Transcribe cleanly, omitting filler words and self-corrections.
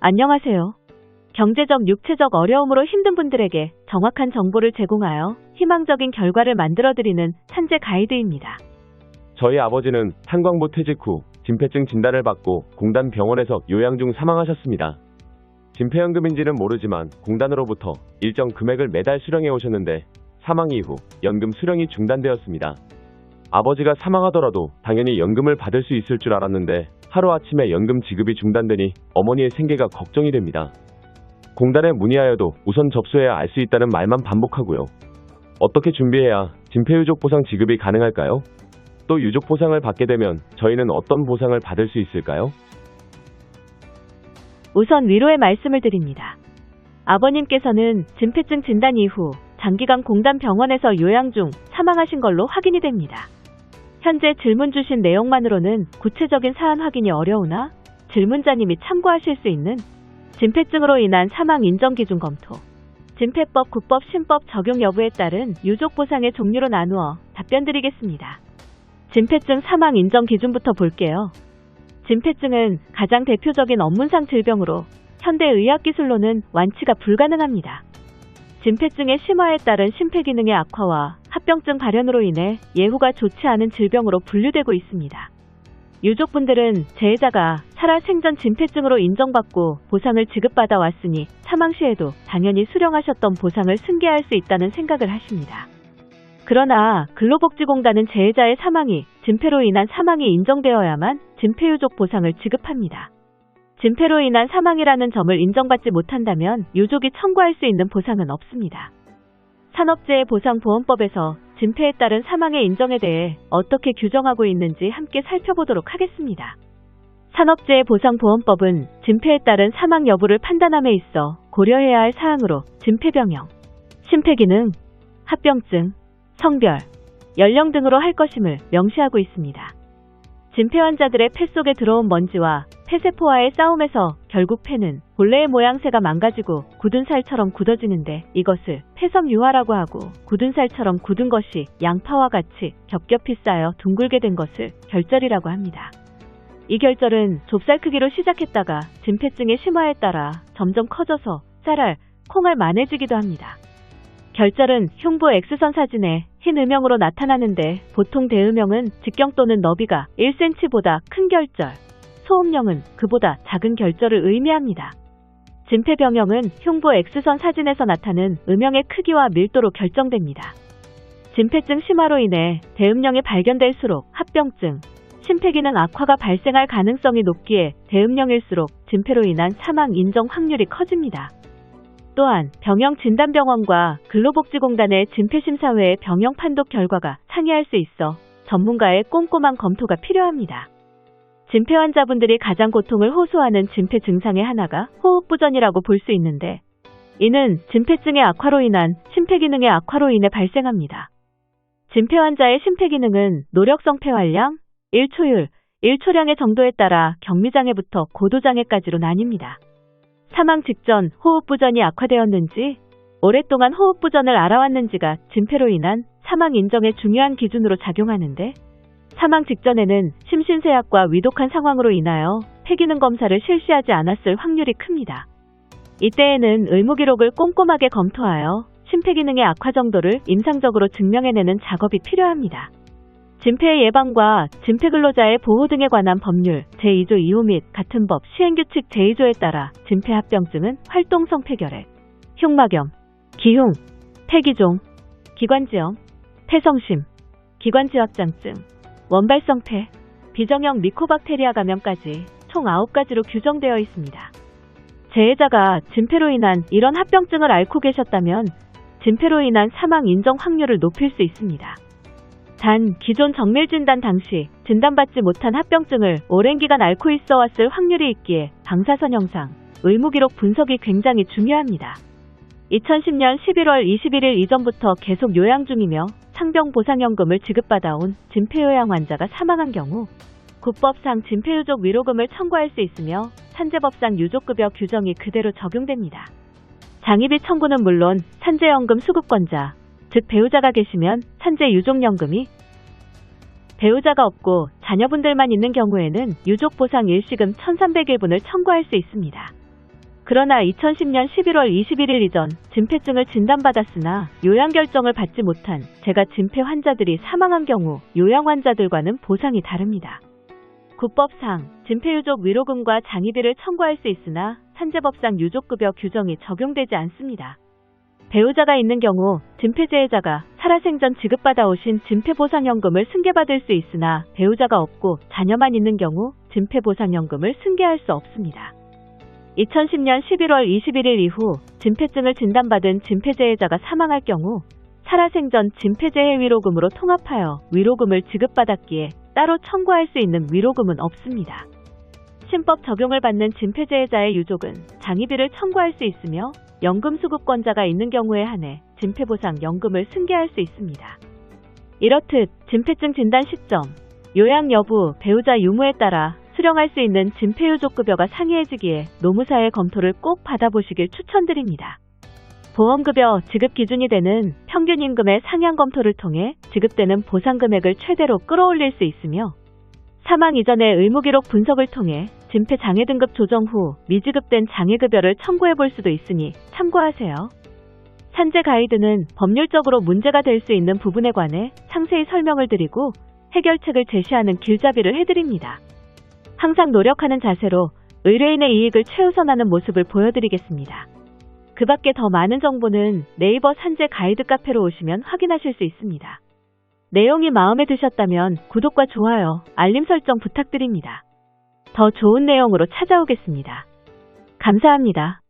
안녕하세요. 경제적, 육체적 어려움으로 힘든 분들에게 정확한 정보를 제공하여 희망적인 결과를 만들어드리는 산재 가이드입니다. 저희 아버지는 탄광부 퇴직 후 진폐증 진단을 받고 공단 병원에서 요양 중 사망하셨습니다. 진폐연금인지는 모르지만 공단으로부터 일정 금액을 매달 수령해 오셨는데 사망 이후 연금 수령이 중단되었습니다. 아버지가 사망하더라도 당연히 연금을 받을 수 있을 줄 알았는데 하루아침에 연금 지급이 중단되니 어머니의 생계가 걱정이 됩니다. 공단에 문의하여도 우선 접수해야 알 수 있다는 말만 반복하고요. 어떻게 준비해야 진폐유족 보상 지급이 가능할까요? 또 유족 보상을 받게 되면 저희는 어떤 보상을 받을 수 있을까요? 우선 위로의 말씀을 드립니다. 아버님께서는 진폐증 진단 이후 장기간 공단 병원에서 요양 중 사망하신 걸로 확인이 됩니다. 현재 질문 주신 내용만으로는 구체적인 사안 확인이 어려우나 질문자님이 참고하실 수 있는 진폐증으로 인한 사망 인정 기준 검토, 진폐법, 국법, 신법 적용 여부에 따른 유족 보상의 종류로 나누어 답변 드리겠습니다. 진폐증 사망 인정 기준부터 볼게요. 진폐증은 가장 대표적인 업문상 질병으로 현대 의학기술로는 완치가 불가능합니다. 진폐증의 심화에 따른 심폐기능의 악화와 합병증 발현으로 인해 예후가 좋지 않은 질병으로 분류되고 있습니다. 유족분들은 재해자가 살아생전 진폐증으로 인정받고 보상을 지급받아 왔으니 사망 시에도 당연히 수령하셨던 보상을 승계할 수 있다는 생각을 하십니다. 그러나 근로복지공단은 재해자의 사망이 진폐로 인한 사망이 인정되어야만 진폐유족 보상을 지급합니다. 진폐로 인한 사망이라는 점을 인정받지 못한다면 유족이 청구할 수 있는 보상은 없습니다. 산업재해보상보험법에서 진폐에 따른 사망의 인정에 대해 어떻게 규정하고 있는지 함께 살펴보도록 하겠습니다. 산업재해보상보험법은 진폐에 따른 사망 여부를 판단함에 있어 고려해야 할 사항으로 진폐병형, 심폐기능, 합병증, 성별, 연령 등으로 할 것임을 명시하고 있습니다. 진폐 환자들의 폐 속에 들어온 먼지와 폐세포와의 싸움에서 결국 폐는 본래의 모양새가 망가지고 굳은 살처럼 굳어지는데 이것을 폐섬유화라고 하고 굳은 살처럼 굳은 것이 양파와 같이 겹겹이 쌓여 둥글게 된 것을 결절이라고 합니다. 이 결절은 좁쌀 크기로 시작했다가 진폐증의 심화에 따라 점점 커져서 쌀알, 콩알만해지기도 합니다. 결절은 흉부 X선 사진에 흰 음영으로 나타나는데 보통 대음영은 직경 또는 너비가 1cm보다 큰 결절, 소음영은 그보다 작은 결절을 의미합니다. 진폐병형은 흉부 X선 사진에서 나타나는 음영의 크기와 밀도로 결정됩니다. 진폐증 심화로 인해 대음영이 발견될수록 합병증, 심폐기능 악화가 발생할 가능성이 높기에 대음영일수록 진폐로 인한 사망 인정 확률이 커집니다. 또한 병영진단병원과 근로복지공단의 진폐심사회의 병영 판독 결과가 상이할 수 있어 전문가의 꼼꼼한 검토가 필요합니다. 진폐 환자분들이 가장 고통을 호소하는 진폐 증상의 하나가 호흡부전이라고 볼 수 있는데 이는 진폐증의 악화로 인한 심폐기능의 악화로 인해 발생합니다. 진폐 환자의 심폐기능은 노력성 폐활량, 1초율, 1초량의 정도에 따라 경미장애부터 고도장애까지로 나뉩니다. 사망 직전 호흡부전이 악화되었는지, 오랫동안 호흡부전을 알아왔는지가 진폐로 인한 사망 인정의 중요한 기준으로 작용하는데 사망 직전에는 심신쇠약과 위독한 상황으로 인하여 폐기능 검사를 실시하지 않았을 확률이 큽니다. 이때에는 의무기록을 꼼꼼하게 검토하여 심폐기능의 악화 정도를 임상적으로 증명해내는 작업이 필요합니다. 진폐의 예방과 진폐근로자의 보호 등에 관한 법률 제2조 2호 및 같은 법 시행규칙 제2조에 따라 진폐합병증은 활동성 폐결핵, 흉막염, 기흉, 폐기종, 기관지염, 폐성심, 기관지확장증, 원발성폐, 비정형 미코박테리아 감염까지 총 9가지로 규정되어 있습니다. 재해자가 진폐로 인한 이런 합병증을 앓고 계셨다면 진폐로 인한 사망 인정 확률을 높일 수 있습니다. 단, 기존 정밀진단 당시 진단받지 못한 합병증을 오랜 기간 앓고 있어 왔을 확률이 있기에 방사선 영상, 의무기록 분석이 굉장히 중요합니다. 2010년 11월 21일 이전부터 계속 요양 중이며 상병보상연금을 지급받아온 진폐요양 환자가 사망한 경우 국법상 진폐유족 위로금을 청구할 수 있으며 산재법상 유족급여 규정이 그대로 적용됩니다. 장의비 청구는 물론 산재연금 수급권자, 즉 배우자가 계시면 산재유족연금이, 배우자가 없고 자녀분들만 있는 경우에는 유족보상 일시금 1,300일분을 청구할 수 있습니다. 그러나 2010년 11월 21일 이전 진폐증을 진단받았으나 요양 결정을 받지 못한 제가 진폐 환자들이 사망한 경우 요양 환자들과는 보상이 다릅니다. 국법상 진폐유족 위로금과 장의비를 청구할 수 있으나 산재법상 유족급여 규정이 적용되지 않습니다. 배우자가 있는 경우 진폐재해자가 살아생전 지급받아오신 진폐보상연금을 승계받을 수 있으나 배우자가 없고 자녀만 있는 경우 진폐보상연금을 승계할 수 없습니다. 2010년 11월 21일 이후 진폐증을 진단받은 진폐재해자가 사망할 경우 살아생전 진폐재해 위로금으로 통합하여 위로금을 지급받았기에 따로 청구할 수 있는 위로금은 없습니다. 신법 적용을 받는 진폐재해자의 유족은 장의비를 청구할 수 있으며 연금 수급권자가 있는 경우에 한해 진폐보상 연금을 승계할 수 있습니다. 이렇듯 진폐증 진단 시점, 요양 여부, 배우자 유무에 따라 수령할 수 있는 진폐유족급여가 상이해지기에 노무사의 검토를 꼭 받아보시길 추천드립니다. 보험급여 지급 기준이 되는 평균 임금의 상향 검토를 통해 지급되는 보상금액을 최대로 끌어올릴 수 있으며 사망 이전의 의무기록 분석을 통해 진폐 장애 등급 조정 후 미지급된 장애급여를 청구해 볼 수도 있으니 참고하세요. 산재 가이드는 법률적으로 문제가 될 수 있는 부분에 관해 상세히 설명을 드리고 해결책을 제시하는 길잡이를 해드립니다. 항상 노력하는 자세로 의뢰인의 이익을 최우선하는 모습을 보여드리겠습니다. 그 밖에 더 많은 정보는 네이버 산재 가이드 카페로 오시면 확인하실 수 있습니다. 내용이 마음에 드셨다면 구독과 좋아요, 알림 설정 부탁드립니다. 더 좋은 내용으로 찾아오겠습니다. 감사합니다.